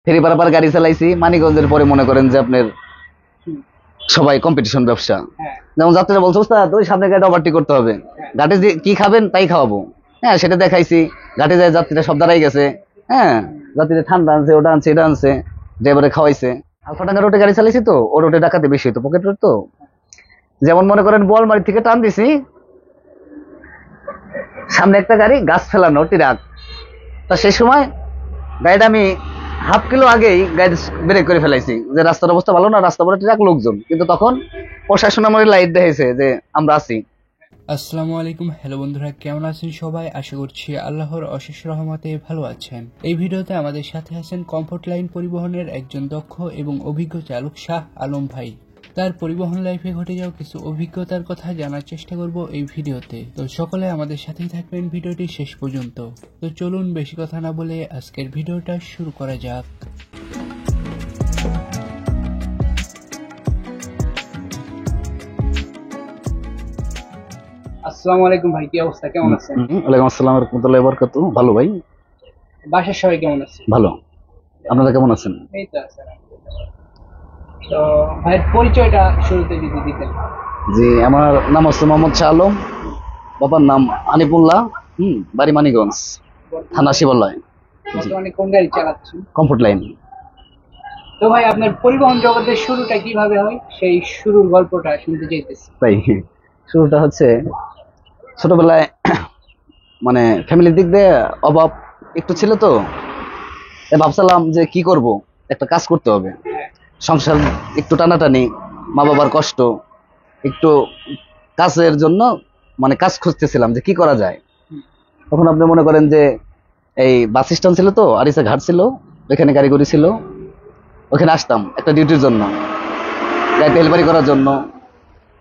ফেরি পারাপার গাড়ি চালাইছি মানিকগঞ্জের পরে মনে করেন যে আপনার সবাই কম্পিটিশন ব্যবসা। যেমন যাত্রীরা বলছে ওস্তাদ ওই সামনে গাড়ি ওভারটেক করতে হবে, ঘাটে যে কি খাবেন তাই খাওয়াবো। হ্যাঁ সেটা দেখাইছি, ঘাটে যায় যাত্রীরা সব দাঁড়াই গেছে। হ্যাঁ যাত্রীরা ঠান্ডা আনছে, ওটা আনছে, এটা আনছে, ড্রাইভারে খাওয়াইছে। আলফাডাঙ্গা রোডে গাড়ি চালাইছি তো, ও রোডে ডাকাতি বেশি হতো, পকেট রোড তো। যেমন মনে করেন বোয়ালমারি থেকে টান দিছি, সামনে একটা গাড়ি গাছ ফেলানো ট্রাক, তা সেই সময় গাড়িটা আমি হাফ কিলো আগেই গাড়ি ব্রেক করে ফেলাইছি, যে রাস্তার অবস্থা ভালো না, রাস্তা পরে ট্রাক লোকজন, কিন্তু তখন প্রশাসন আমার লাইট দেখেছে যে আমরা আছি। আসসালামু আলাইকুম, হ্যালো বন্ধুরা, কেমন আছেন সবাই? আশা করছি আল্লাহর অশেষ রহমতে ভালো আছেন। এই ভিডিওতে আমাদের সাথে আছেন কমফোর্ট লাইন পরিবহনের একজন দক্ষ এবং অভিজ্ঞ চালক শাহ আলম ভাই। তার পরিবহন লাইফে ঘটে যাওয়া কিছু অভিজ্ঞতার কথা জানার চেষ্টা করব এই ভিডিওতে। তো সকলে আমাদের সাথেই থাকবেন ভিডিওটি শেষ পর্যন্ত। তো চলুন বেশি কথা না বলে আজকের ভিডিওটা শুরু করা যাক। আসসালামু আলাইকুম ভাই, কি অবস্থা, কেমন আছেন? ওয়ালাইকুম আসসালাম ওয়া রাহমাতুল্লাহি ওয়া বারাকাতুহু। ভালো ভাই, বাসার সবাই কেমন আছে? ভালো। আপনারা কেমন আছেন? এই তো আছে। তো ভাইয়ের পরিচয়টা শুরুতে যদি দিতেন। জি, আমার নাম হচ্ছে মোহাম্মদ শাহ আলম, বাবার নাম আনিপুল্লাহ, বাড়ি মানিকগঞ্জ, থানা শিবালয়, বর্তমানে কোন গাড়ি চালাচ্ছেন? Comfort line. তো ভাই আপনার পরিবহন জগতের শুরুটা কিভাবে হয়, সেই শুরুর গল্পটা শুনতে চাইতেছি। তাই শুরুটা হচ্ছে ছোটবেলায় মানে ফ্যামিলির দিক দিয়ে অভাব একটু ছিল তো, তাই ভাবছিলাম যে কি করব, একটা কাজ করতে হবে, সংসার একটু টানাটানি, মা বাবার কষ্ট, একটু কাজের জন্য মানে কাজ খুঁজতেছিলাম যে কি করা যায়। তখন আপনি মনে করেন যে এই বাস স্ট্যান্ড ছিল তো, আরিসা ঘাট ছিল, ওইখানে গাড়ি গড়ি ছিল, ওখানে আসতাম একটা ডিউটির জন্য, গাড়িতে হেলপারি করার জন্য।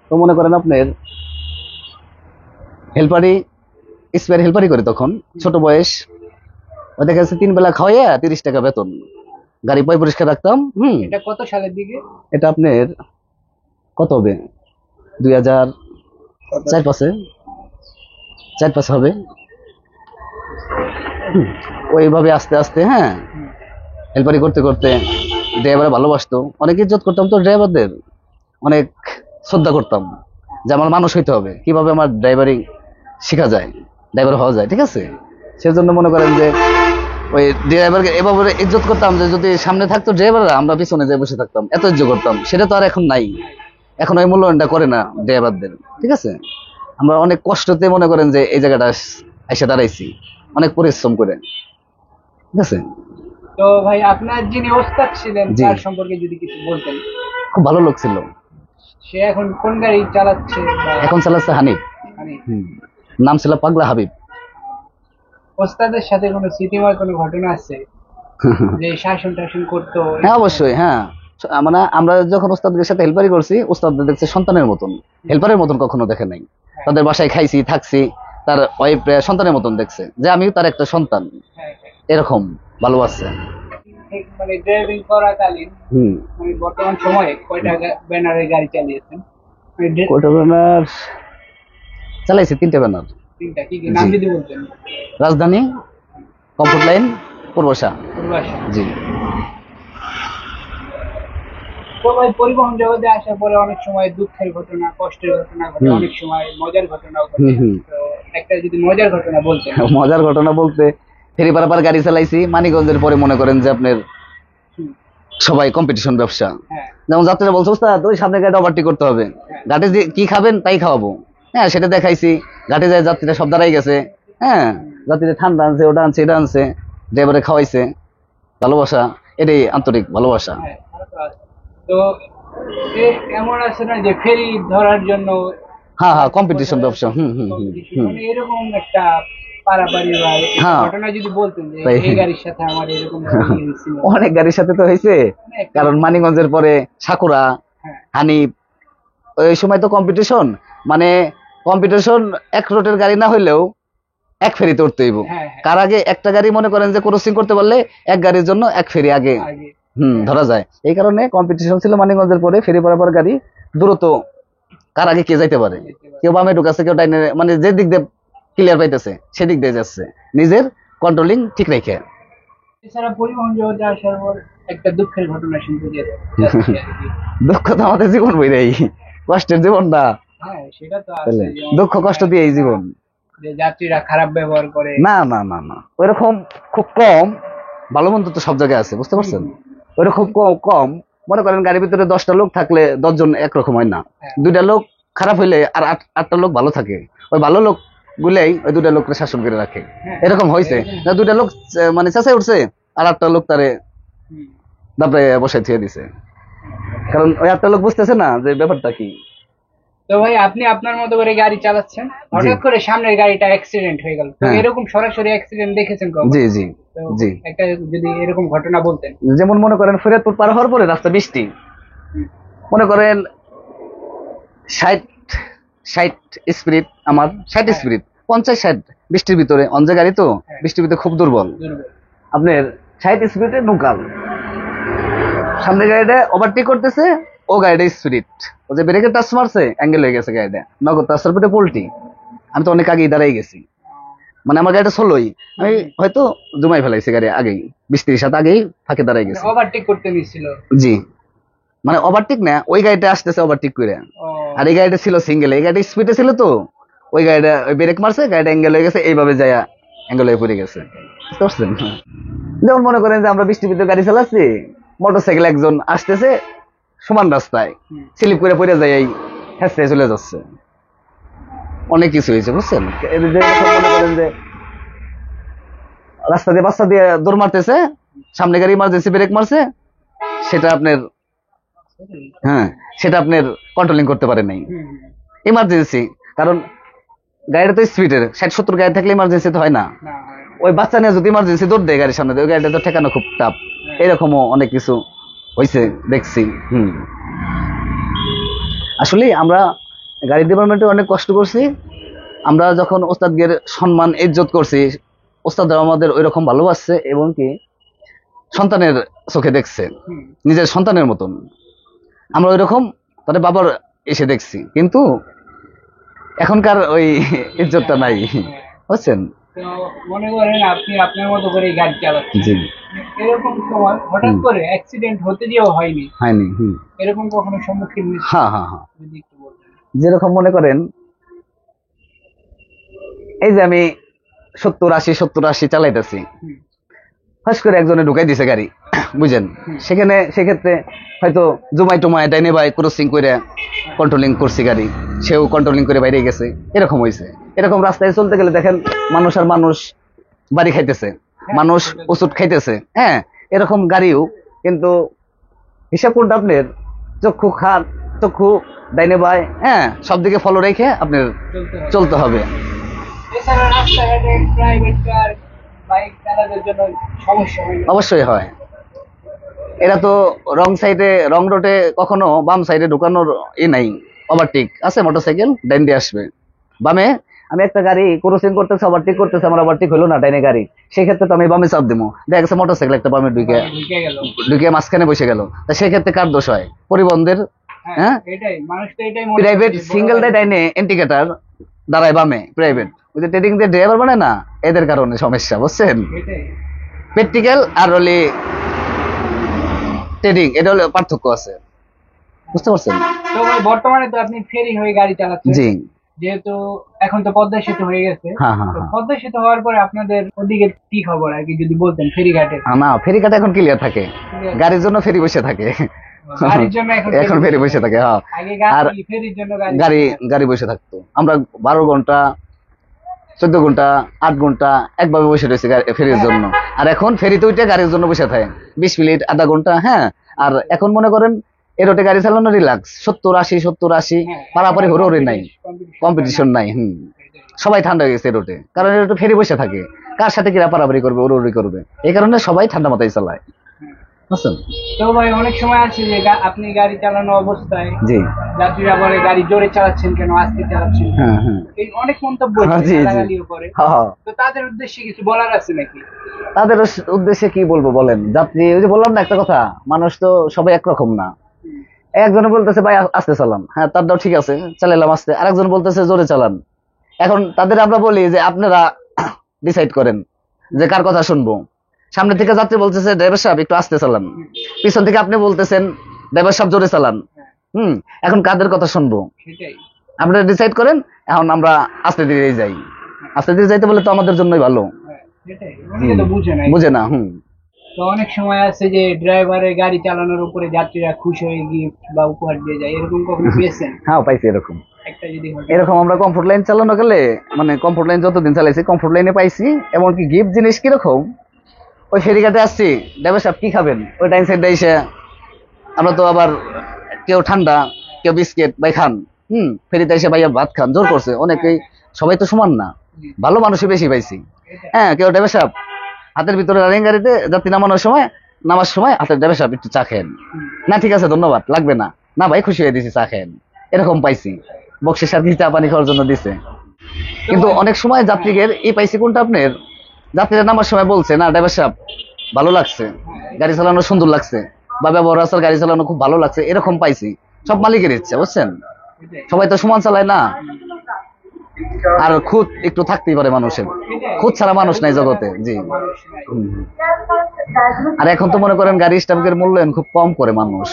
তো মনে করেন আপনার হেলপারি, স্পেয়ার হেলপারি করে তখন ছোট বয়স, ওই দেখা যাচ্ছে 3 বেলা খাওয়াইয়া 30 টাকা বেতন, গাড়ি পয় পরিষ্কার রাখতাম। এটা কত সালের দিকে? এটা আপনার কত হবে, 2004-5 4-5 হবে। ওইভাবে আস্তে আস্তে হেলপারি করতে করতে ড্রাইভার ভালোবাসতো, অনেক ইজ্জত করতাম তো ড্রাইভারদের, অনেক শ্রদ্ধা করতাম যে আমার মানুষ হইতে হবে, কিভাবে আমার ড্রাইভারিং শেখা যায়, ড্রাইভার হওয়া যায়, ঠিক আছে। সেজন্য মনে করেন যে ওই ড্রাইভারকে এভাবে ইজ্জত করতাম যে যদি সামনে থাকতো ড্রাইভাররা, আমরা পিছনে যেয়ে বসে থাকতাম, এত ইজ্জত করতাম। সেটা তো আর এখন নাই, এখন ওই মূল্যায়নটা করে না ড্রাইভারদের, ঠিক আছে। আমরা অনেক কষ্টতে মনে করেন যে এই জায়গাটা এসে দাঁড়াইছি, অনেক পরিশ্রম করে, ঠিক আছে। তো ভাই আপনার যিনি ওস্তাদ ছিলেন তার সম্পর্কে যদি কিছু বলতেন। খুব ভালো লোক ছিল। সে এখন কোন গাড়ি চালাচ্ছে? এখন চালাচ্ছে হানিফ, নাম ছিল পাগলা হাবিব। ওস্তাদের সাথে কোনো স্মৃতিময় কোনো ঘটনা আছে যে শাসন টাসন করতো? হ্যাঁ অবশ্যই, মানে আমরা যখন ওস্তাদের সাথে হেল্পারি করছি, ওস্তাদদের দেখছে সন্তানের মতন, হেল্পারের মতন কখনো দেখে নাই। তাদের বাসায় খাইছি, থাকছি, তার ওয়াইফ সন্তানের মতন দেখছে, যে আমিও তার একটা সন্তান, এরকম ভালোবাসছে। মানে ড্রাইভিং করাকালীন মানে বর্তমান সময়ে কয়টা ব্যানারের গাড়ি চালিয়েছেন? কয়টা ব্যানার চালাইছি? 3টা ব্যানার। 3টা? কি কি নাম যদি বলতেন? রাজধানী, কমফোর্ট লাইন, পূর্বাশা। জি। তো ভাই পরিবহন জগতে আসার পরে অনেক সময় দুঃখের ঘটনা, কষ্টের ঘটনা ঘটে, অনেক সময় মজার ঘটনাও ঘটে। তো একটা যদি মজার ঘটনা বলতেন। মজার ঘটনা বলতে, ফেরি পারাপার গাড়ি চালাইছি মানিকগঞ্জের পরে মনে করেন যে আপনার সবাই কম্পিটিশন ব্যবসা। যেমন যাত্রীরা বলছে ওস্তাদ ওই সামনে গাড়ি ওভারটেক করতে হবে, ঘাটে যে কি খাবেন তাই খাওয়াবো। হ্যাঁ সেটা দেখাইছি, ঘাটে যায় যাত্রীরা সব দাঁড়াই গেছে। যাত্রীরা ঠান্ডা আনছে, ওটা আনছে, এটা আনছে, ড্রাইভারে খাওয়াইছে। ভালোবাসা, এটাই আন্তরিক ভালোবাসা। তো এমন আছে না যে ফেরি ধরার জন্য কম্পিটিশন ব্যবসা। এরকম একটা পারাপারি বা ঘটনা যদি বলতেন যে এই গাড়ির সাথে আমার এরকম হয়েছিল? অনেক গাড়ির সাথে তো হয়েছে, কারণ মানিকগঞ্জের পরে সাকুরা, হানিফ, ওই সময় তো কম্পিটিশন, মানে কম্পিটিশন এক রোটের গাড়ি না হইলেও এক ফেরিতে উঠতে হইব। কার আগে একটা গাড়ি মনে করেন যে ক্রসিং করতে পারলে এক গাড়ির জন্য এক ফেরি আগে ধরা যায়। এই কারণে কম্পিটিশন ছিল মানিকগঞ্জের পরে, ফেরি পারাপার গাড়ি দ্রুত কার আগে কে যাইতে পারে, কেউ বামে ঢুকাচ্ছে, কেউ ডাইনে, মানে যে দিক দিয়ে ক্লিয়ার পাইতেছে সেদিক দিয়ে যাচ্ছে, নিজের কন্ট্রোলিং ঠিক রেখে। এছাড়া পরিবহন জগতে আসার পর একটা দুঃখের ঘটনা শুনতে যাচ্ছি আর কি। দুঃখ তো আমাদের জীবন বইরাই, কষ্টের জীবন না, হ্যাঁ সেটা তো আছে, তাহলে যেমন দুঃখ কষ্ট দিয়ে এই জীবন। যে যাত্রীরা খারাপ ব্যবহার করে। না না না না, ওইরকম খুব কম। ভালো মন্দ তো সব জায়গায় আছে, বুঝতে পারছেন? ওইরকম কম। মনে করেন গাড়ির ভিতরে 10টা লোক থাকলে 10 জন একরকম হয় না। হ্যাঁ। 2টা লোক খারাপ হইলে আর 8টা লোক ভালো থাকে। ওই ভালো লোক গুলাই ওই 2টা লোককে শাসন করে রাখে। হ্যাঁ। এরকম হয়েছে না, 2টা লোক মানে চেঁচাই উঠছে আর 8টা লোক তারে হুম। দাপড়ে বসাই থিয়ে দিছে, কারণ ওই 8টা লোক বুঝতেছে না যে ব্যাপারটা কি। তো ভাই আপনি আপনার মতো করে গাড়ি চালাচ্ছেন, হঠাৎ করে সামনের গাড়িটা অ্যাক্সিডেন্ট হয়ে গেল, তো হ্যাঁ। এরকম সরাসরি অ্যাক্সিডেন্ট দেখেছেন কখন? জি জি তো জি। একটা যদি এরকম ঘটনা বলতেন। যেমন মনে করেন ফরিদপুর পার হওয়ার পরে রাস্তা বৃষ্টি, হুম। মনে করেন 60 স্পিড, আমার 60 হ্যাঁ। স্পিড, 50-60 বৃষ্টির ভিতরে অঞ্জা গাড়ি তো, হ্যাঁ। বৃষ্টির ভিতরে খুব দুর্বল। দুর্বল। আপনার 60 স্পিডে নোকাল, সামনে গাড়িটা ওভারটেক করতেছে, ও গাড়িটা স্পিড, ও যে ব্রেকে টাচ মারছে অ্যাঙ্গেল হয়ে গেছে গাড়িটা, নগদ তার সার্ভিটে পোল্টি। আমি তো অনেক আগেই দাঁড়াই গেছি, মানে আমার গাড়িটা ষোলোই, আমি হয়তো জমাই ফেলাইছি গাড়ি আগেই, 20-30 আগেই ফাঁকে দাঁড়াই গেছি। ওভারটেক করতে নিছিল। জি, মানে ওভারটেক না, ওই গাড়িটা আসতেছে ওভারটেক করে, ও, আর এই গাড়িটা ছিল সিঙ্গেল, এই গাড়িটা স্পিডে ছিল তো, ওই গাড়িটা ওই ব্রেক মারছে, গাড়িটা অ্যাঙ্গেল হয়ে গেছে, এইভাবে যায় অ্যাঙ্গেল হয়ে পড়ে গেছে, বুঝতে পারছেন? যেমন মনে করেন যে আমরা বৃষ্টির ভিতরে গাড়ি চালাচ্ছি, মোটরসাইকেল একজন আসতেছে সমান রাস্তায়, হুম। স্লিপ করে পড়ে যায়, এই হেসে চলে যাচ্ছে, অনেক কিছু হয়েছে, বুঝছেন? এই যে মনে করেন যে রাস্তা দিয়ে বাচ্চা দিয়ে দৌড় মারতেছে, সামনে গাড়ি ইমার্জেন্সি ব্রেক মারছে, সেটা আপনার, হ্যাঁ, সেটা আপনার কন্ট্রোলিং করতে পারেন নাই, হুম, ইমার্জেন্সি, কারণ গাড়িটা তো স্পিডের 60-70 গাড়ি থাকলে ইমার্জেন্সি তো হয় না। না, হয় না। ওই বাচ্চা নিয়ে যদি ইমার্জেন্সি দৌড় দেয় গাড়ির সামনে দিয়ে, ওই গাড়িটা তো ঠেকানো খুব টাফ। এরকমও অনেক কিছু হয়েছে, দেখছি। আসলে আমরা গাড়ি ডিপার্টমেন্টে অনেক কষ্ট করছি। আমরা যখন ওস্তাদদের সম্মান ইজ্জত করছি, ওস্তাদরা আমাদের ওই রকম ভালোবাসছে, এবং কি সন্তানের চোখে দেখছে, হুম। নিজের সন্তানের মতন। আমরা ওই রকম তাদের বাবার এসে দেখছি, কিন্তু এখনকার ওই ইজ্জতটা নাই, বুঝছেন? তো মনে করেন আপনি আপনার মতো করে গাড়ি চালাচ্ছেন, জি, এরকম সময় হঠাৎ করে অ্যাক্সিডেন্ট হতে দিয়েও হয়নি, হয়নি। এরকম কখনো সম্মুখীন হয়েছে? হ্যাঁ হ্যাঁ হ্যাঁ, যদি একটু বলতেন। যেরকম মনে করেন এই যে আমি 70-80 চালাইতেছি, হুম। ফাঁস করে একজনে ঢুকাই দিছে গাড়ি, বুঝেন? সেক্ষেত্রে হয়তো জুমাই টুমায় ডাইনে বাই ক্রসিং করে কন্ট্রোলিং করছি গাড়ি, সেও কন্ট্রোলিং করে বাইরে গেছে, এরকম হয়েছে। এরকম রাস্তায় চলতে গেলে দেখেন মানুষ আর মানুষ বাড়ি খাইতেছে, মানুষ ওষুধ খাইতেছে, হ্যাঁ, এরকম গাড়িও, কিন্তু হিসাব কোনটা আপনার চক্ষু ডাইনে বাই, হ্যাঁ, সব দিকে ফলো রেখে আপনার চলতে হবে। এছাড়া রাস্তাঘাটে প্রাইভেট কার, বাইক চালানোর জন্য সমস্যা হয় না? অবশ্যই হয়। এরা তো রং সাইডে, রং রোডে কখনো বাম সাইডে ঢুকানোর নাই, ওভারটেক আছে, মোটরসাইকেল ডাইন দিয়ে আসবে, বামে আমি একটা গাড়ি ক্রসিং করতেছে, ওভারটেক করতেছে, আমার ওভারটেক হলো না ডাইনে গাড়ি, সেই ক্ষেত্রে তো আমি বামে চাপ দিব, দেখা গেছে মোটরসাইকেল একটা বামে ঢুকে গেল। ঢুকে মাঝখানে বসে গেল, তা সেক্ষেত্রে কার দোষ হয়? পরিবহনদের। হ্যাঁ, এটাই মানুষ তো এটাই মনে প্রাইভেট করে যে বড় সিঙ্গেল দেয় ডাইনে, ইন্ডিকেটর দাঁড়ায় বামে, প্রাইভেট ওই যে ট্রেডিং দিয়ে ড্রাইভার বানায় না, এদের কারণে সমস্যা, বুঝছেন? এটাই। প্র্যাকটিক্যাল আর হলে ট্রেডিং, এটা হলো পার্থক্য আছে, বুঝতে পারছেন? তো ভাই বর্তমানে তো আপনি ফেরি হয়ে গাড়ি চালাচ্ছেন, জি, যেহেতু এখন তো পদ্মা সেতু হয়ে গেছে, হ্যাঁ হ্যাঁ তো হ্যাঁ। পদ্মা সেতু হওয়ার পরে আপনাদের ওদিকে কি খবর আর কি যদি বলতেন ফেরিঘাটের? না, ফেরিঘাট এখন ক্লিয়ার থাকে, গাড়ির জন্য ফেরি বসে থাকে, গাড়ির জন্য এখন ফেরি বসে থাকে, হ্যাঁ। আগে আর ফেরির জন্য গাড়ি বসে থাকতো, আমরা 12 ঘন্টা 14 ঘন্টা 8 ঘন্টা একভাবে বসে রয়েছে ফেরির জন্য, আর এখন ফেরিতে উঠে গাড়ির জন্য বসে থাকে 20 মিনিট আধা ঘন্টা, হ্যাঁ। আর এখন মনে করেন এ রোডে গাড়ি চালানো রিল্যাক্স, 70-80 পারাপারি হরে নাই, কম্পিটিশন নাই। সবাই ঠান্ডা হয়ে গেছে রোডে, কারণ এ রোডে ফেরি বসে থাকে, কার সাথে কিরা পারাপারি করবে, উড়ি করবে, এই কারণে সবাই ঠান্ডা মাথায় চালায়, বুঝছেন? তো ভাই অনেক সময় আছে যে আপনি গাড়ি চালানো অবস্থায় জি, যাত্রীরা বলে গাড়ি জোরে চালাচ্ছেন কেন, আস্তে চালাচ্ছেন কেন? হ্যাঁ হ্যাঁ এই অনেক মন্তব্য হ্যাঁ, জি, জি। গালাগালিও করে, হ্যাঁ। তো তাদের উদ্দেশ্যে কিছু বলার আছে নাকি? তাদের উদ্দেশ্যে কি বলবো বলেন? যাত্রী, ওই যে বললাম না একটা কথা, মানুষ তো সবাই একরকম না। একজনে বলতেছে ভাই আস্তে চালান, হ্যাঁ, তারটাও ঠিক আছে, চালাইলাম আস্তে, আরেকজন বলতেছে জোরে চালান। এখন তাদের আমরা বলি যে আপনারা ডিসাইড করেন যে কার কথা শুনবো। সামনে থেকে যাত্রী বলতেছে ড্রাইভার সাহেব একটু আস্তে চালান, পিছন থেকে আপনি বলতেছেন ড্রাইভার সাহেব জোরে চালান। এখন কাদের কথা শুনবো? সেটাই। আপনারা ডিসাইড করেন। এখন আমরা আস্তে ধীরে যাই, আস্তে ধীরে যাইতে বলে তো আমাদের জন্যই ভালো। সেটাই, অনেকে তো বুঝে না। বুঝে না। তো অনেক সময় আছে যে ড্রাইভারের গাড়ি চালানোর উপরে যাত্রীরা খুশি হয়ে গিফট বা উপহার দিয়ে যায়, এরকম কখনো পেয়েছেন? হ্যাঁ পাইছি এরকম। একটা যদি এরকম আমরা কমফোর্ট লাইন চালানো গেলে, মানে কমফোর্ট লাইন যতদিন চালাইছি কমফোর্ট লাইনে পাইছি। এমনকি গিফট জিনিস কিরকম, ওই ফেরিঘাটে আসছি, ড্রাইভার সাহেব কি খাবেন, ওই ডাইন সাইডে এসে আমরা তো আবার কেউ ঠান্ডা কেউ বিস্কিট ভাই খান, ফেরিতে এসে ভাইয়া ভাত খান জোর করছে অনেকেই, সবাই তো সমান না, ভালো মানুষই বেশি পাইছি। হ্যাঁ, কেউ ড্রাইভার সাহেব হাতের ভিতরে রানিং গাড়িতে যাত্রী নামানোর সময় হাতের ড্রাইভার সাহেব একটু চা খেন, না ঠিক আছে ধন্যবাদ লাগবে না, না ভাই খুশি হয়ে দিছি চা খেন, এরকম পাইছি। বক্সের সাথে চা পানি খাওয়ার জন্য দিছে। কিন্তু অনেক সময় যাত্রীদের এই পাইছি কোনটা, আপনার যাত্রীরা নামার সময় বলছে না ড্রাইভার সাহেব ভালো লাগছে, গাড়ি চালানো সুন্দর লাগছে, বা ব্যবহার আচার গাড়ি চালানো খুব ভালো লাগছে, এরকম পাইছি। সব মালিকের ইচ্ছে, বুঝছেন, সবাই তো সমান চালায় না। আর খুদ একটু থাকতেই পারে মানুষের, খুদ ছাড়া মানুষ নাই জগতে। জি। আর এখন তো মনে করেন গাড়ি স্টাম্পের মূল্যায়ন খুব কম করে মানুষ।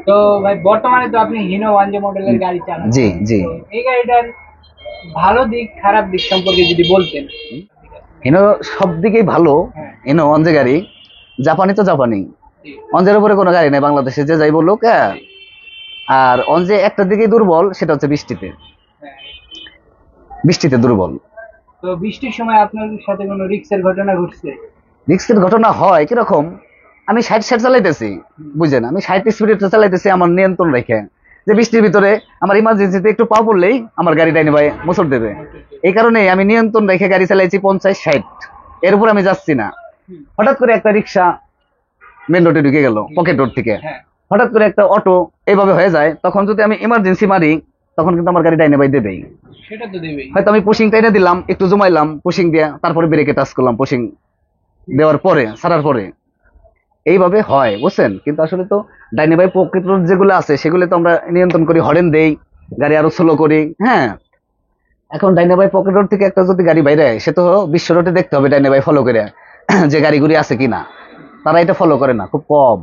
তো ভাই বর্তমানে তো আপনি হিনো 1J মডেলের গাড়ি চালান। জি জি। তো এই গাড়িটার ভালো দিক খারাপ দিক সম্পর্কে যদি বলতেন। হিনো সব দিকেই ভালো। হিনো অঞ্জে গাড়ি, জাপানি তো জাপানি, অঞ্জের উপরে কোনো গাড়ি নেই বাংলাদেশে, যে যাই বলুক। আর অঞ্জে একটা দিকেই দুর্বল, সেটা হচ্ছে বৃষ্টিতে, বৃষ্টিতে দুর্বল। তো বৃষ্টির সময় আপনার সাথে কোনো রিস্কের ঘটনা ঘটছে? রিস্কের ঘটনা হয় কিরকম, আমি 60 চালাইতেছি, বুঝলেন, আমি 60 স্পিডে চালাইতেছি আমার নিয়ন্ত্রণ রেখে, যে বৃষ্টির ভিতরে আমার ইমার্জেন্সিতে একটু পা পড়লেই আমার গাড়ি ডাইনে ভাই মোচড় দেবে, এই কারণে আমি নিয়ন্ত্রণ রেখে গাড়ি চালাইছি 50-60, এর উপর আমি যাচ্ছি না। হঠাৎ করে একটা রিক্সা মেন রোডে ঢুকে গেল পকেট রোড থেকে, হঠাৎ করে একটা অটো এইভাবে হয়ে যায়, তখন যদি আমি ইমার্জেন্সি মারি তখন কিন্তু আমার গাড়ি ডাইনে ভাই দেবেই। সেটা তো দেবেই। হয়তো আমি পুশিং টাইনে দিলাম, একটু জমাইলাম পুশিং দিয়ে, তারপরে ব্রেকে টাচ করলাম পুশিং দেওয়ার পরে, ছাড়ার পরে, এইভাবে হয়, বুঝছেন। কিন্তু আসলে তো ডাইনে বাই পকেট রোড যেগুলো আছে সেগুলো তো আমরা নিয়ন্ত্রণ করি, হরেন দেই, গাড়ি আরো স্লো করি। হ্যাঁ, এখন ডাইনে বাই পকেট রোড থেকে একটা যদি গাড়ি বাইরে সে তো বিশ্ব রোডে দেখতে হবে ডাইনে বাই ফলো করে যে গাড়িগুলি আছে কিনা, তারা এটা ফলো করে না, খুব কম।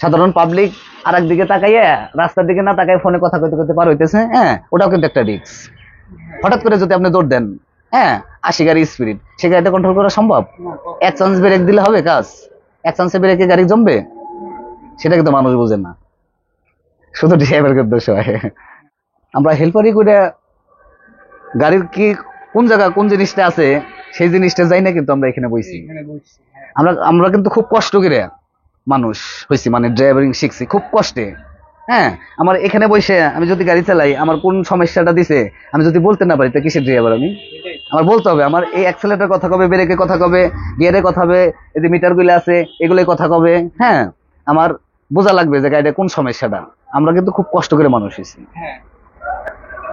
সাধারণ পাবলিক আর একদিকে তাকাইয়া রাস্তার দিকে না তাকাই ফোনে কথা কইতে কইতে পার হইতেছে। হ্যাঁ, ওটাও কিন্তু একটা রিস্ক। হঠাৎ করে যদি আপনি দৌড় দেন, 80 গাড়ি স্পিড, সে গাড়িটা কন্ট্রোল করা সম্ভব? এক চান্স ব্রেক দিলে হবে কাজ? এক চান্সে ব্রেকে গাড়ি জমবে? সেটা কিন্তু মানুষ বোঝে না, শুধু ড্রাইভারের দোষ হয়। আমরা হেল্পারি করে গাড়ির কি কোন জায়গা কোন জিনিসটা আছে সেই জিনিসটা যাই না, কিন্তু আমরা এখানে বইছি। আমরা কিন্তু খুব কষ্ট করে মানুষ হয়েছি, মানে ড্রাইভিং শিখছি খুব কষ্টে। হ্যাঁ, আমার এখানে বসে আমি যদি গাড়ি চালাই, আমার কোন সমস্যাটা দিছে আমি যদি বলতে না পারি, তো কিসের ড্রাইভার আমি? আমার বলতে হবে, আমার এই অ্যাক্সেলেটর কথা কবে, ব্রেকে কথা কবে, গিয়ারে কথা হবে, এই যে মিটার গুলো আছে এগুলোই কথা কবে। হ্যাঁ, আমার বোঝা লাগবে যে গাড়িটা কোন সমস্যাটা। আমরা কিন্তু খুব কষ্ট করে মানুষ হয়েছি।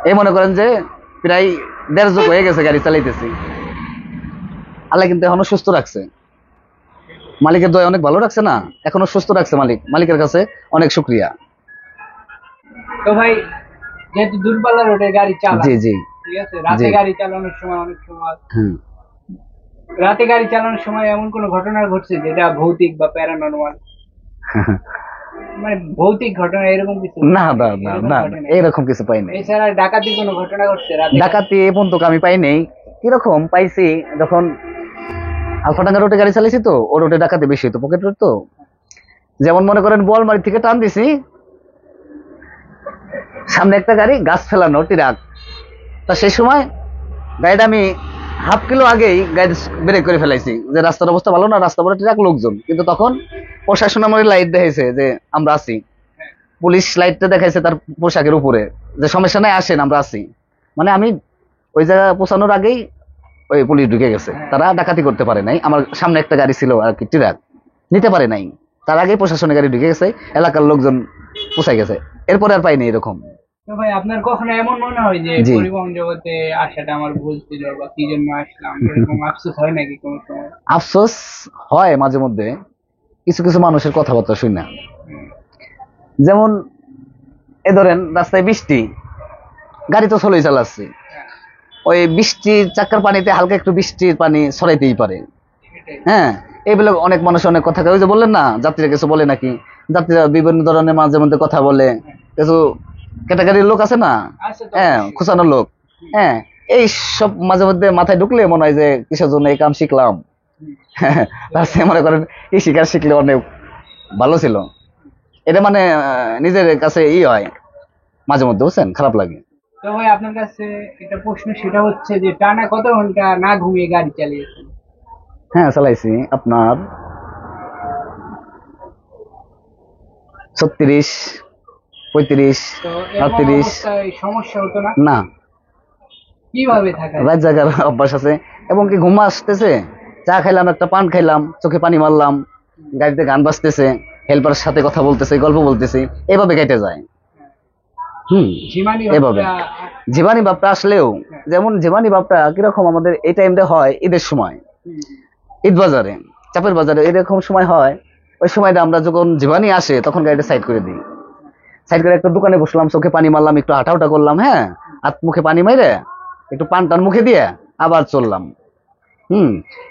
এই মনে করেন যে প্রায় 1.5 যুগ হয়ে গেছে গাড়ি চালাইতেছি, আল্লাহ কিন্তু এখনো সুস্থ রাখছে, মালিকের দয়া অনেক ভালো রাখছে না, এখনো সুস্থ রাখছে মালিকের কাছে অনেক শুকরিয়া। তো ভাই যেহেতু দূরপাল্লা রোডে গাড়ি চালান, জি জি, ঠিক আছে, রাতে গাড়ি চালানোর সময় অনেক সময় রাতে গাড়ি চালানোর সময় এমন কোনো ঘটনা ঘটছে যেটা ভৌতিক বা প্যারানরমাল, মানে ভৌতিক ঘটনা এরকম কিছু? না না না না, এরকম কিছু পাই নাই। এছাড়া ডাকাতির কোনো ঘটনা ঘটছে রাতে? ডাকাতি এ পর্যন্ত আমি পাই নাই। কিরকম পাইছি, যখন আলফাডাঙ্গা রোডে গাড়ি চালাইছি তো, ও রোডে ডাকাতি বেশি হতো, পকেট রোড তো। যেমন মনে করেন বোয়ালমারি থেকে টান দিছি, সামনে একটা গাড়ি গাছ ফেলানো ট্রাক, তা সেই সময় গাড়িটা আমি হাফ কিলো আগেই গাড়ি ব্রেক করে ফেলাইছি, যে রাস্তার অবস্থা ভালো না, রাস্তা পরে ট্রাক লোকজন, কিন্তু তখন প্রশাসন আমার লাইট দেখাইছে যে আমরা আছি, পুলিশ লাইটটা দেখাইছে তার পোশাকের উপরে যে সমস্যা নাই আসেন আমরা আছি, মানে আমি ওই জায়গা পৌঁছানোর আগেই ওই পুলিশ ঢুকে গেছে, তারা ডাকাতি করতে পারে নাই। আমার সামনে একটা গাড়ি ছিল আর কি, ট্রাক নিতে পারে নাই, তার আগেই প্রশাসনের গাড়ি ঢুকে গেছে, এলাকার লোকজন পোষাই গেছে, এরপরে আর পাইনি এরকম। তো ভাই আপনার কখনো এমন মনে হয় যে পরিবহন জগতে আসাটা আমার ভুল ছিল বা কি জন্য আসলাম, এরকম আফসোস হয় নাকি কোনো সময়? আফসোস হয় মাঝে মধ্যে, কিছু কিছু মানুষের কথাবার্তা শুনি না। যেমন এ ধরেন রাস্তায় বৃষ্টি, গাড়ি তো স্লোই চালাচ্ছি, ওই বৃষ্টির চাক্কার পানিতে হালকা একটু বৃষ্টির পানি ছড়াইতেই পারে। হ্যাঁ, এইগুলো অনেক মানুষ অনেক কথা কয়। ওই যে বললেন না যাত্রীরা কিছু বলে নাকি, যাত্রীরা বিভিন্ন ধরনের মাঝে মধ্যে কথা বলে, কিছু ক্যাটাগরির লোক আছে না, আচ্ছা তো হ্যাঁ, অবশ্যই। খুচানোর লোক। হ্যাঁ, এই সব মাঝে মধ্যে মাথায় ঢুকলে মনে হয় যে কিসের জন্য এই কাম শিখলাম। তার চেয়ে মনে করেন এই শিকার শিখলে অনেক ভালো ছিল। এটা মানে নিজের কাছে হয় মাঝে মধ্যে, বুঝছেন, খারাপ লাগে। তো ভাই আপনার কাছে একটা প্রশ্ন, সেটা হচ্ছে যে টানা কত ঘন্টা না ঘুমিয়ে গাড়ি চালিয়েছেন? হ্যাঁ, চালাইছি আপনার 36, 35, তো এরকম 38। অবস্থায় সমস্যা হতো না? না, কিভাবে থাকা যায়? রাত জাগার অভ্যাস আছে, এবং কি ঘুম আসতেছে, চা খাইলাম, একটা পান খাইলাম, চোখে পানি মারলাম, গাড়িতে গান বাজতেছে, হেল্পারের সাথে কথা বলতেছে, গল্প বলতেছি, এভাবে কেটে যায়। ঝিমানি এভাবে ভাবটা, জীবানী বাপটা আসলেও, যেমন জীবানী বাপটা কিরকম আমাদের এই টাইমটা হয় ঈদের সময়, হুম, ঈদ বাজারে, চাপের বাজারে এরকম সময় হয়। ওই সময়টা আমরা যখন জীবানী আসে তখন গাড়িটা সাইড করে দিই। সাইড করে একটা দোকানে বসলাম, চোখে পানি মারলাম, একটু হাঁটাউটা করলাম, হ্যাঁ, হাত মুখে পানি মাইরে একটু পান টান মুখে দিয়ে আবার চললাম।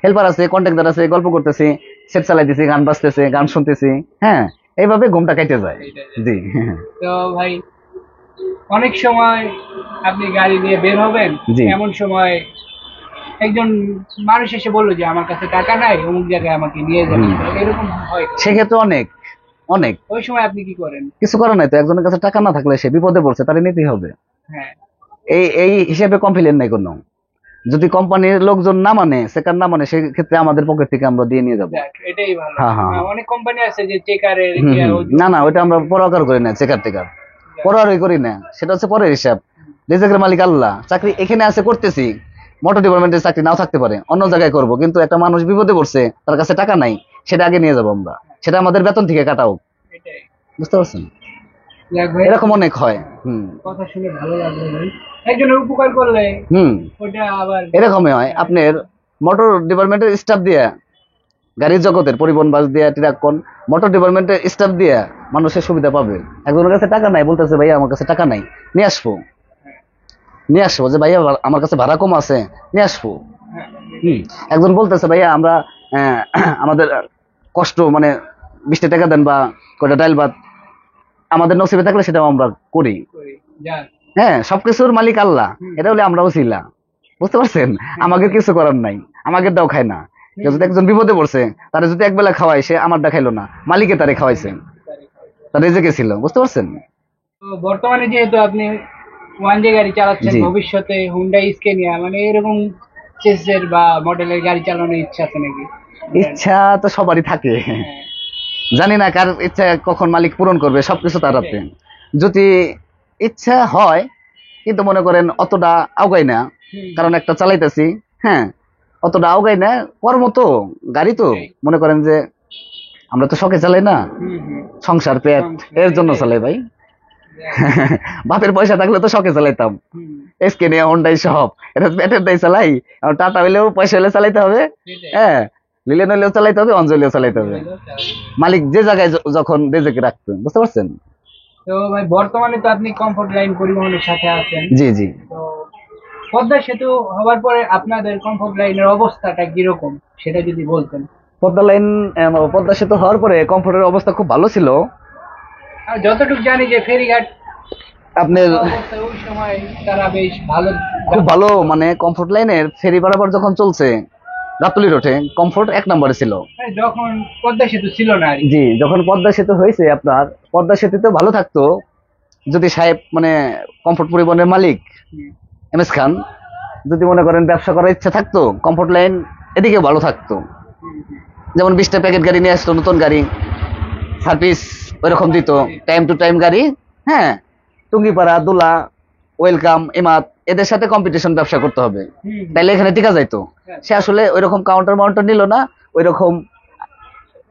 হেল্পার আছে, কন্ট্রাক্টর আছে, গল্প করতেছি, সেট চালাইতেছি, গান বাজতেছে, গান শুনতেছি। হ্যাঁ, এইভাবে ঘুমটা কেটে যায়। জি। তো ভাই অনেক সময় আপনি গাড়ি নিয়ে বের হবেন, জি। এমন সময় একজন মানুষ এসে বললো যে আমার কাছে টাকা নাই, অমুক জায়গায় আমাকে নিয়ে যাবেন, হুম। তো এরকম হয়? সেক্ষেত্রে অনেক অনেক ওই সময় আপনি কি করেন? কিছু করার নাই তো, একজনের কাছে টাকা না থাকলে সে বিপদে পড়ছে, তারে নিতেই হবে। হ্যাঁ, এই এই হিসেবে কমপ্লেন নাই কোনো। যদি কোম্পানির লোকজন না মানে, সেকার না মানে, সেক্ষেত্রে আমাদের পকেট থেকে আমরা দিয়ে নিয়ে যাবো। যাক, এটাই ভালো। হ্যাঁ, হ্যাঁ। অনেক কোম্পানি আছে যে চেকারে না না, ওইটা আমরা পরোয়া করি না, চেকার টেকার পরোয়ারই করি না, সেটা হচ্ছে পরের হিসাব। রিজিকের মালিক আল্লাহ। চাকরি এখানে আছে করতেছি, মোটর ডিপার্টমেন্টের চাকরি নাও থাকতে পারে, অন্য জায়গায় করব, কিন্তু একটা মানুষ বিপদে পড়ছে, তার কাছে টাকা নাই, সেটা আগে নিয়ে যাবো আমরা, সেটা আমাদের বেতন থেকে কাটাও। এটাই। বুঝতে পারছেন? যাক ভাই, এরকম অনেক হয়। কথা শুনে ভালো লাগলো ভাই। একজনের উপকার করলে হুম ওটা আবার এরকমই হয়। আপনার মোটর ডিপার্টমেন্টের স্টাফ দিয়ে, গাড়ির জগতের পরিবহন বাস দিয়ে, ট্রাকন, মোটর ডিপার্টমেন্টের স্টাফ দিয়ে মানুষের সুবিধা পাবে। একজনের কাছে টাকা নাই, বলতেছে ভাইয়া আমার কাছে টাকা নাই, নিয়ে আসবো, নিয়ে আসবো, যে ভাইয়া আমার কাছে ভাড়া কম আছে, নিয়ে আসবো। একজন বলতেছে ভাইয়া আমরা আমাদের কষ্ট, মানে 20টা টাকা দেন বা কয়টা ডাইল ভাত, আমাদের নসিবে থাকলে সেটাও আমরা করি। করি। যাক, হ্যাঁ, সবকিছুর মালিক আল্লাহ, এটা হলে আমরাও ছিলা। বুঝতে পারছেন? আমাকে কিছু করার নাই, আমাকে দাও খায় না। কেউ যদি একজন বিপদে পড়ছে, তারা যদি একবেলা খাওয়াই, সে আমারটা খাইলো না, মালিকে তারে খাওয়াইছে, তার রেজেকে ছিল। বুঝতে পারছেন? তো বর্তমানে যেহেতু আপনি ওয়ান ডে গাড়ি চালাচ্ছেন, জি। ভবিষ্যতে হুন্ডাই স্কেনিয়া মানে এরকম চেসের বা মডেলের গাড়ি চালানোর ইচ্ছা আছে নাকি? ইচ্ছা তো সবারই থাকে, হ্যাঁ, জানি না কার ইচ্ছা কখন মালিক পূরণ করবে, সবকিছু তার হাতে। যদি ইচ্ছা হয়, কিন্তু মনে করেন অতটা আওগাই না, কারণ একটা চালাইতেছি, হ্যাঁ, অতটা আওগাই না, কর্ম তো, গাড়ি তো, মনে করেন যে আমরা তো শখে চালাই না, সংসার পেট, এর জন্য চালাই ভাই। বাপের পয়সা থাকলে তো শখে চালাইতাম, স্কেনিয়া, হোন্ডাই সব, এটা পেটের দায় চালাই। আর টাটা হইলেও পয়সা হলে চালাইতে হবে, হ্যাঁ, লিলেন হইলেও চালাইতে হবে, অঞ্জলিও চালাইতে হবে। মালিক যে জায়গায় যখন রেজেকে রাখতেন। বুঝতে পারছেন? তো ভাই বর্তমানে তো আপনি কমফোর্ট লাইন পরিবহনের সাথে আছেন। জি জি। তো পদ্মা সেতু হওয়ার পরে আপনাদের কমফোর্ট লাইনের অবস্থাটা কিরকম সেটা যদি বলতেন। পদ্মা লাইন, পদ্মা সেতু হওয়ার পরে কমফোর্টের অবস্থা খুব ভালো ছিল। আর যতটুকু জানি যে ফেরিঘাট আপনার অবস্থা ওই সময় তারা বেশ ভালো, খুব ভালো, মানে কমফোর্ট লাইনের ফেরি বরাবর যখন চলছে গাবতলী রোডে, কমফোর্ট 1 নম্বরে ছিল। যখন পদ্মা সেতু ছিল না আর কি। জি, যখন পদ্মা সেতু হয়েছে, আপনার পদ্মা সেতুতে ভালো থাকতো যদি সাহেব, মানে কমফোর্ট পরিবহনের মালিক এমএস খান, যদি মনে করেন ব্যবসা করার ইচ্ছা থাকতো, কমফোর্ট লাইন এদিকে ভালো থাকতো। যেমন 20টা প্যাকেট গাড়ি নিয়ে আসতো, নতুন গাড়ি, সার্ভিস ওইরকম দিত, টাইম টু টাইম গাড়ি। হ্যাঁ, টুঙ্গিপাড়া, দুলা, ওয়েলকাম, ইমাত, এদের সাথে কম্পিটিশন ব্যবসা করতে হবে, তাইলে এখানে টিকা যাইতো। সে আসলে ওইরকম কাউন্টার মাউন্টার নিল না, ওইরকম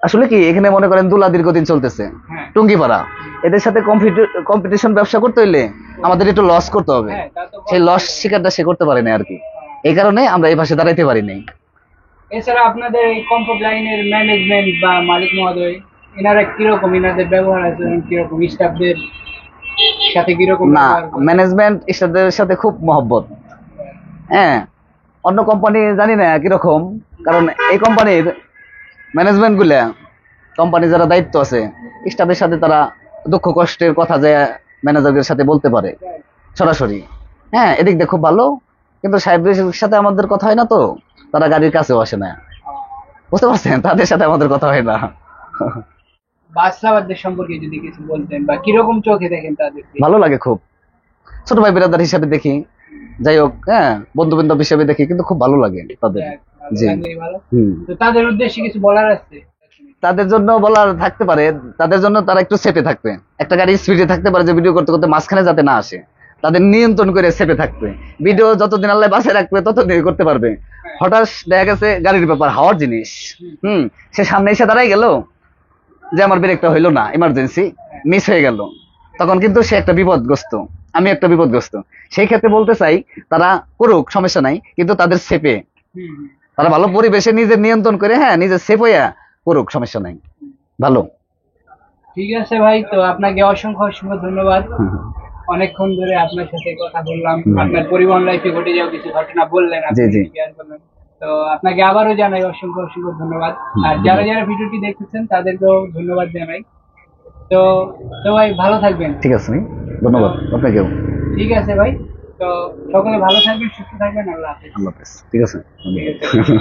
আসলে কি এখানে মনে করেন দুলা দীর্ঘদিন চলতেছে, টুঙ্গিপাড়া, এদের সাথে কম্পিটিশন ব্যবসা করতে হইলে আমাদের একটু লস করতে হবে। সেই লস শিকারটা সে করতে পারে না আর কি, এই কারণে আমরা এই পাশে দাঁড়াইতে পারি নাই। এছাড়া আপনাদের এই কমফোর্ট লাইনের ম্যানেজমেন্ট বা মালিক মহোদয়, এনারা কিরকম, এনাদের ব্যবহার আচরণ কিরকম, স্টাফদের সাথে কিরকম না, ব্যবহার করেন? ম্যানেজমেন্ট স্টাফদের সাথে খুব মহব্বত, হ্যাঁ, অন্য কোম্পানি জানি না কিরকম, কারণ এই কোম্পানির ম্যানেজমেন্ট গুলা, কোম্পানি যারা দায়িত্ব আছে স্টাফের সাথে তারা দুঃখ কষ্টের কথা যে ম্যানেজারদের সাথে বলতে পারে সরাসরি। হ্যাঁ, এদিক দিয়ে খুব ভালো, কিন্তু সাহেবদের সাথে আমাদের কথা হয় না, তো তারা গাড়ির কাছেও আসে না, বুঝতে পারছেন, তাদের সাথে আমাদের কথা হয় না। বাস চালকদের সম্পর্কে যদি কিছু বলতেন বা কিরকম চোখে দেখেন তাদেরকে? ভালো লাগে খুব, ছোট ভাই বিরাদার হিসাবে দেখি, যাই হোক, হ্যাঁ, বন্ধু বান্ধব হিসেবে দেখি, কিন্তু খুব ভালো লাগে তাদের। যাক, ভালো জি। লাগলেই ভালো। হুম। তো তাদের উদ্দেশ্যে কিছু বলার আছে? তাদের জন্য বলার থাকতে পারে, তাদের জন্য তারা একটু সেফে থাকবে, একটা গাড়ি স্পিডে থাকতে পারে যে ভিডিও করতে করতে মাঝখানে যাতে না আসে, তাদের নিয়ন্ত্রণ করে সেফে থাকবে, ভিডিও যতদিন আল্লাহ বাসে রাখবে ততদিন করতে পারবে। হঠাৎ দেখা গেছে গাড়ির ব্যাপার, হাওয়ার জিনিস, সে সামনে এসে দাঁড়াই গেল যে আমার ব্রেকটা হইলো না, ইমার্জেন্সি মিস হয়ে গেল, তখন কিন্তু সে একটা বিপদগ্রস্ত, আমি একটা বিপদগ্রস্ত। সেই ক্ষেত্রে বলতে চাই তারা করুক, সমস্যা নাই, কিন্তু তাদের সেফে, তারা ভালো পরিবেশে নিজের নিয়ন্ত্রণ করে, হ্যাঁ, নিজের সেফ হইয়া করুক, সমস্যা নাই, ভালো। ঠিক আছে ভাই, তো আপনাকে অসংখ্য অসংখ্য ধন্যবাদ। অনেকক্ষণ ধরে আপনার সাথে কথা বললাম, আপনার পরিবহন লাইফে ঘটে যাওয়া কিছু ঘটনা বললেন, আপনি জি। শেয়ার করলেন। তো আপনাকে আবারও জানাই অসংখ্য অসংখ্য ধন্যবাদ। আর যারা যারা ভিডিওটি দেখতেছেন তাদেরকেও ধন্যবাদ জানাই। তো তো ভাই ভালো থাকবেন। ঠিক আছে, ধন্যবাদ আপনাকেও। ঠিক আছে ভাই, তো সকলে ভালো থাকবেন, সুস্থ থাকবেন, আল্লাহ হাফেজ। আল্লাহ হাফেজ। ঠিক আছে। ঠিক আছে।